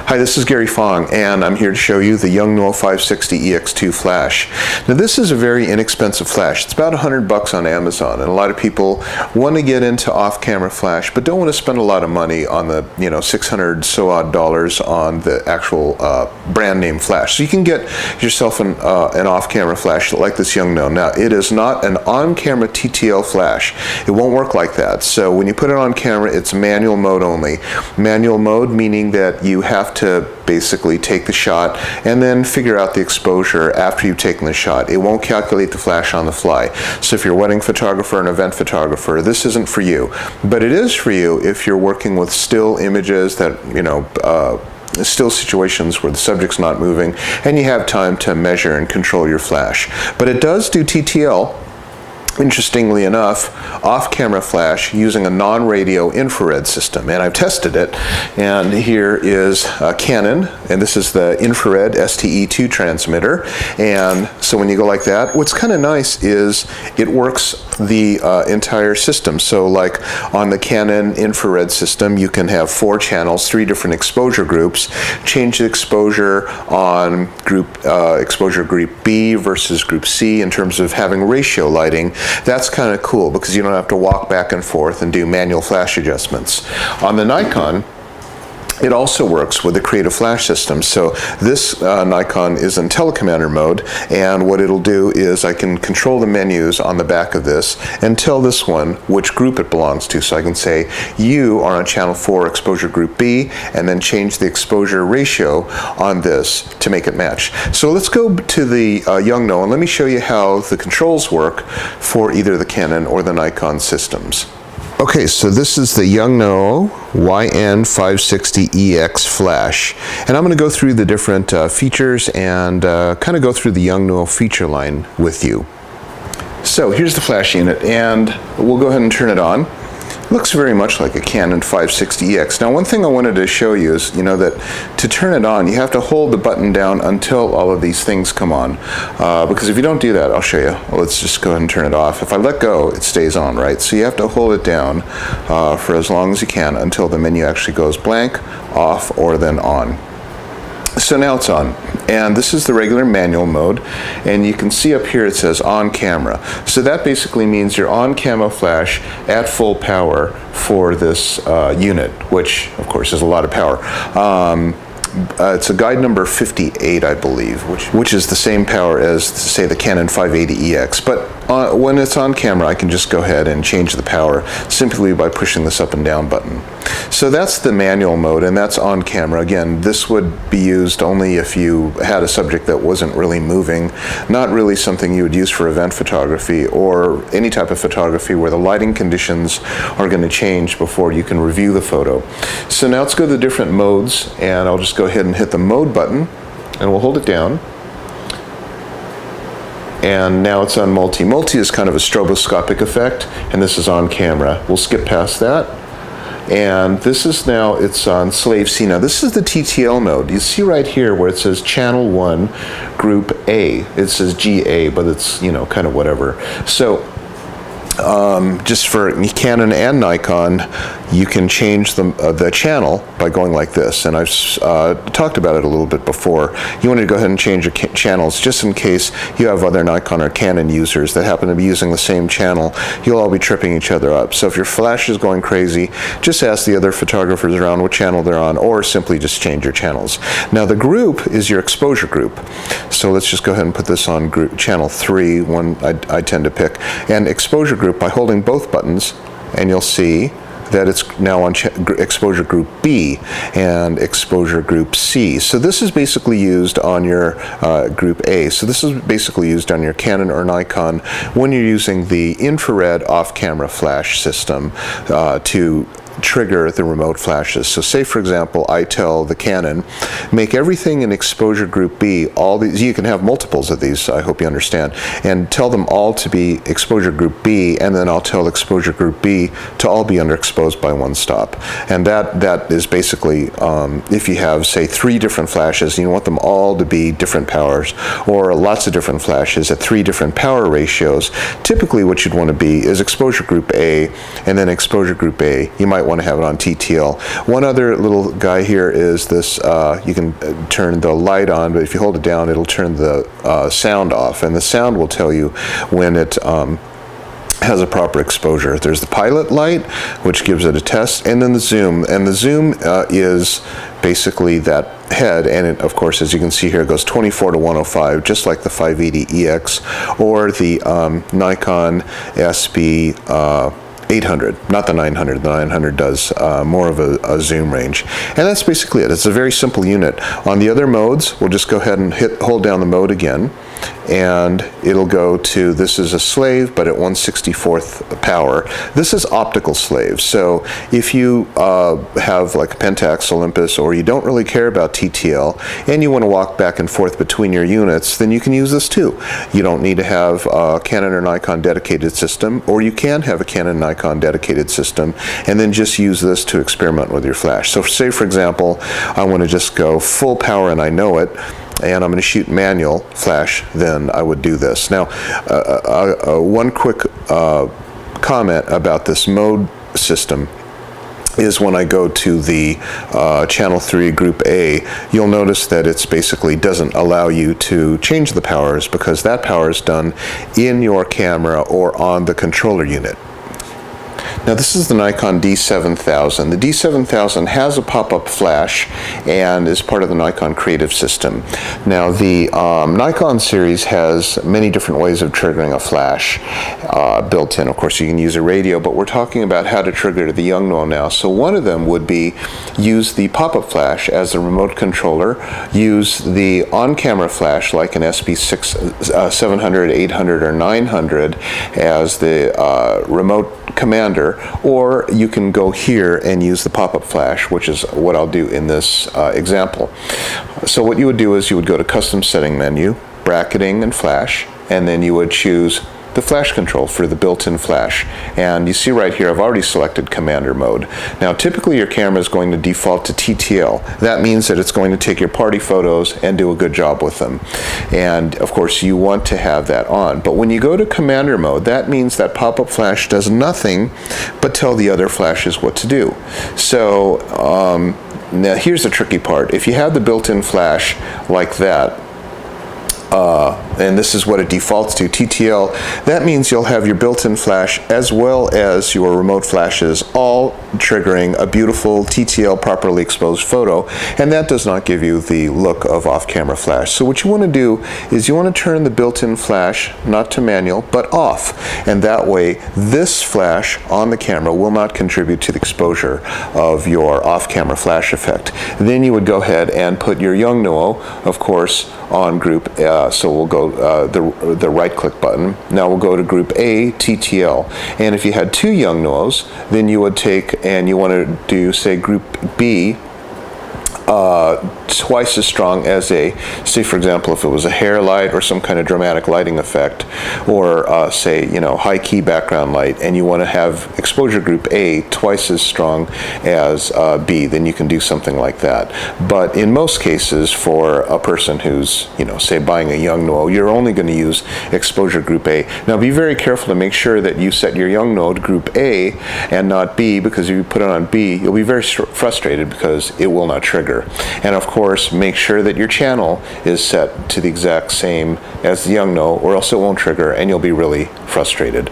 Hi, this is Gary Fong, and I'm here to show you the Yongnuo 560 EX2 flash. Now, this is a very inexpensive flash. It's about $100 on Amazon, and a lot of people want to get into off-camera flash, but don't want to spend a lot of money on the, $600 so odd on the actual brand name flash. So you can get yourself an off-camera flash like this Yongnuo. Now, it is not an on-camera TTL flash. It won't work like that. So when you put it on camera, it's manual mode only. Manual mode meaning that you have to basically take the shot and then figure out the exposure after you've taken the shot. It won't calculate the flash on the fly. So if you're a wedding photographer and event photographer, this isn't for you. But it is for you if you're working with still images that, still situations where the subject's not moving and you have time to measure and control your flash. But it does do TTL. Interestingly enough, off-camera flash using a non-radio infrared system, and I've tested it. And here is Canon, and this is the infrared STE2 transmitter. And so when you go like that, what's kind of nice is it works the entire system. So like on the Canon infrared system, you can have 4 channels, 3 different exposure groups. Change the exposure on exposure group B versus group C in terms of having ratio lighting. That's kind of cool because you don't have to walk back and forth and do manual flash adjustments. On the Nikon, it also works with the Creative Flash system. So this Nikon is in telecommander mode, and what it'll do is I can control the menus on the back of this and tell this one which group it belongs to. So I can say, you are on channel 4 exposure group B, and then change the exposure ratio on this to make it match. So let's go to the Yongnuo, and let me show you how the controls work for either the Canon or the Nikon systems. Okay, so this is the Yongnuo YN560EX flash, and I'm going to go through the different features and kind of go through the Yongnuo feature line with you. So here's the flash unit, and we'll go ahead and turn it on. It looks very much like a Canon 560EX. Now, one thing I wanted to show you is, that to turn it on, you have to hold the button down until all of these things come on. Because if you don't do that, I'll show you. Well, let's just go ahead and turn it off. If I let go, it stays on, right? So you have to hold it down for as long as you can until the menu actually goes blank, off, or then on. So now it's on, and this is the regular manual mode, and you can see up here it says on camera. So that basically means you're on camo flash at full power for this unit, which of course is a lot of power. It's a guide number 58, I believe, which is the same power as, say, the Canon 580EX. But when it's on camera, I can just go ahead and change the power simply by pushing this up and down button. So that's the manual mode, and that's on camera. Again, this would be used only if you had a subject that wasn't really moving, not really something you would use for event photography or any type of photography where the lighting conditions are going to change before you can review the photo. So now let's go to the different modes, and I'll just go ahead and hit the mode button, and we'll hold it down. And now it's on multi. Multi is kind of a stroboscopic effect, and this is on camera. We'll skip past that. And this is now, it's on slave C. Now this is the TTL mode. You see right here where it says channel 1, group A. It says GA, but it's, kind of whatever. So just for Canon and Nikon, you can change the channel by going like this, and I've talked about it a little bit before. You want to go ahead and change your channels just in case you have other Nikon or Canon users that happen to be using the same channel. You'll all be tripping each other up. So if your flash is going crazy, just ask the other photographers around what channel they're on, or simply just change your channels. Now the group is your exposure group. So let's just go ahead and put this on channel 3, one I tend to pick, and exposure group by holding both buttons, and you'll see that it's now on exposure group B and exposure group C. So this is basically used on your group A. So this is basically used on your Canon or Nikon when you're using the infrared off-camera flash system to trigger the remote flashes. So say, for example, I tell the Canon, make everything in exposure group B, all these, you can have multiples of these, I hope you understand, and tell them all to be exposure group B, and then I'll tell exposure group B to all be underexposed by one stop. And that is basically, if you have, say, 3 different flashes, you want them all to be different powers, or lots of different flashes at 3 different power ratios, typically what you'd want to be is exposure group A, and then exposure group A. You might want to have it on TTL. One other little guy here is this, you can turn the light on, but if you hold it down, it'll turn the sound off, and the sound will tell you when it has a proper exposure. There's the pilot light, which gives it a test, and then the zoom. And the zoom is basically that head, and it, of course, as you can see here, it goes 24 to 105, just like the 580EX or the Nikon SB 800, not the 900. The 900 does more of a zoom range. And that's basically it. It's a very simple unit. On the other modes, we'll just go ahead and hold down the mode again, and it'll go to, this is a slave, but at 1/64th power. This is optical slave. So if you have like a Pentax Olympus, or you don't really care about TTL, and you want to walk back and forth between your units, then you can use this too. You don't need to have a Canon or Nikon dedicated system, or you can have a Canon Nikon dedicated system, and then just use this to experiment with your flash. So say, for example, I want to just go full power and I know it, and I'm going to shoot manual flash, then I would do this. Now, one quick comment about this mode system is when I go to the channel 3 group A, you'll notice that it's basically doesn't allow you to change the powers, because that power is done in your camera or on the controller unit. Now this is the Nikon D7000. The D7000 has a pop-up flash and is part of the Nikon Creative System. Now the Nikon series has many different ways of triggering a flash built in. Of course, you can use a radio, but we're talking about how to trigger the Yongnuo now. So one of them would be use the pop-up flash as a remote controller, use the on-camera flash like an SB6, 700, 800, or 900 as the remote commander, or you can go here and use the pop-up flash, which is what I'll do in this example. So what you would do is you would go to Custom Setting menu, Bracketing and Flash, and then you would choose the flash control for the built-in flash. And you see right here, I've already selected commander mode. Now typically your camera is going to default to TTL. That means that it's going to take your party photos and do a good job with them. And of course you want to have that on. But when you go to commander mode, that means that pop-up flash does nothing but tell the other flashes what to do. So now here's the tricky part. If you have the built-in flash like that, and this is what it defaults to, TTL, that means you'll have your built-in flash as well as your remote flashes all triggering a beautiful TTL properly exposed photo, and that does not give you the look of off-camera flash. So what you want to do is you want to turn the built-in flash not to manual but off, and that way this flash on the camera will not contribute to the exposure of your off-camera flash effect. Then you would go ahead and put your Yongnuo, of course, on group so we'll go the right click button. Now we'll go to group A, TTL, and if you had two Yongnuos, then you would take and you want to do, say, group B, twice as strong as a, say for example, if it was a hair light or some kind of dramatic lighting effect, or say, you know, high key background light, and you want to have exposure group A twice as strong as B, then you can do something like that. But in most cases, for a person who's, you know, say buying a Yongnuo, you're only going to use exposure group A. Now be very careful to make sure that you set your Yongnuo to group A and not B, because if you put it on B, you'll be very frustrated because it will not trigger. And of course, make sure that your channel is set to the exact same as the Yongnuo, or else it won't trigger and you'll be really frustrated.